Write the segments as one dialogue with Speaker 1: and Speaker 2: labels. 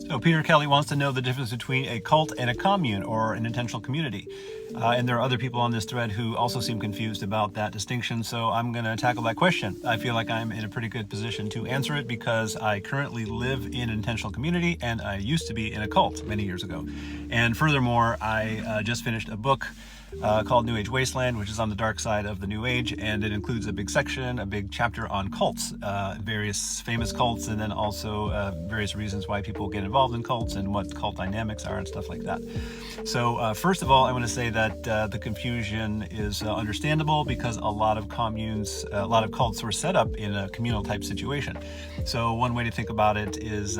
Speaker 1: So Peter Kelly wants to know the difference between a cult and a commune, or an intentional community. And there are other people on this thread who also seem confused about that distinction, so I'm going to tackle that question. I feel like I'm in a pretty good position to answer it because I currently live in an intentional community, and I used to be in a cult many years ago. And furthermore, I just finished a book called New Age Wasteland, which is on the dark side of the New Age, and it includes a big section, a big chapter on cults, various famous cults, and then also various reasons why people get involved in cults and what cult dynamics are and stuff like that. So first of all, I want to say that the confusion is understandable because a lot of communes, a lot of cults were set up in a communal type situation. So one way to think about it is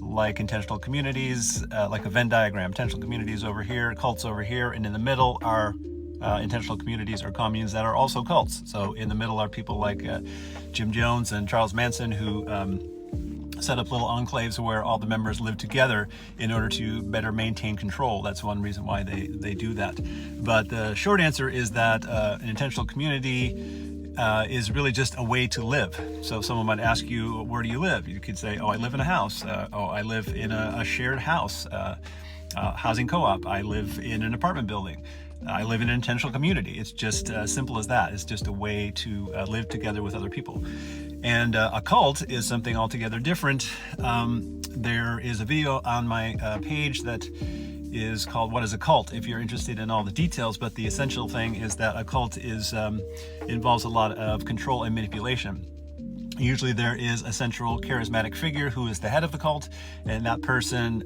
Speaker 1: like intentional communities, like a Venn diagram. Intentional communities over here, cults over here, and in the middle are intentional communities or communes that are also cults. So in the middle are people like Jim Jones and Charles Manson, who set up little enclaves where all the members live together in order to better maintain control. That's one reason why they do that. But the short answer is that an intentional community is really just a way to live. So someone might ask you, where do you live? You could say, oh, I live in a house. Oh, I live in a shared house, housing co-op. I live in an apartment building. I live in an intentional community. It's just as simple as that. It's just a way to live together with other people. And a cult is something altogether different. There is a video on my page that is called What is a Cult, if you're interested in all the details, but the essential thing is that a cult involves a lot of control and manipulation. Usually there is a central charismatic figure who is the head of the cult, and that person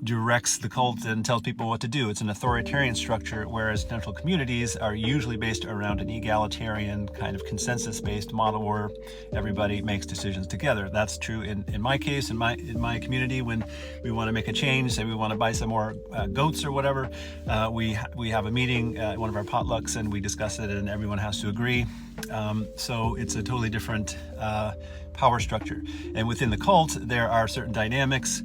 Speaker 1: directs the cult and tells people what to do. It's an authoritarian structure, whereas intentional communities are usually based around an egalitarian kind of consensus-based model where everybody makes decisions together. That's true in my case, in my community. When we want to make a change, say we want to buy some more goats or whatever, we have a meeting at one of our potlucks and we discuss it, and everyone has to agree. So it's a totally different power structure. And within the cult, there are certain dynamics.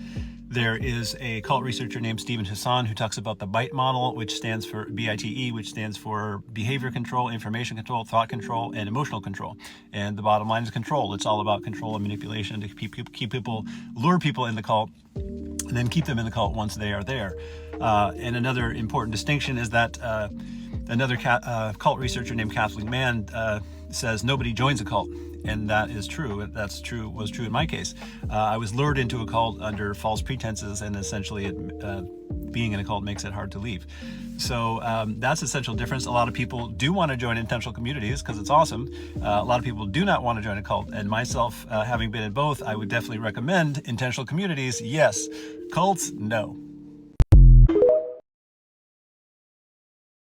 Speaker 1: There is a cult researcher named Stephen Hassan who talks about the BITE model, which stands for BITE, which stands for behavior control, information control, thought control, and emotional control. And the bottom line is control. It's all about control and manipulation to keep people, lure people in the cult, and then keep them in the cult once they are there. And another important distinction is that another cult researcher named Kathleen Mann says nobody joins a cult. And that is true. Was true in my case. I was lured into a cult under false pretenses, and essentially being in a cult makes it hard to leave. So that's an essential difference. A lot of people do want to join intentional communities because it's awesome. A lot of people do not want to join a cult. And myself, having been in both, I would definitely recommend intentional communities. Yes. Cults, no.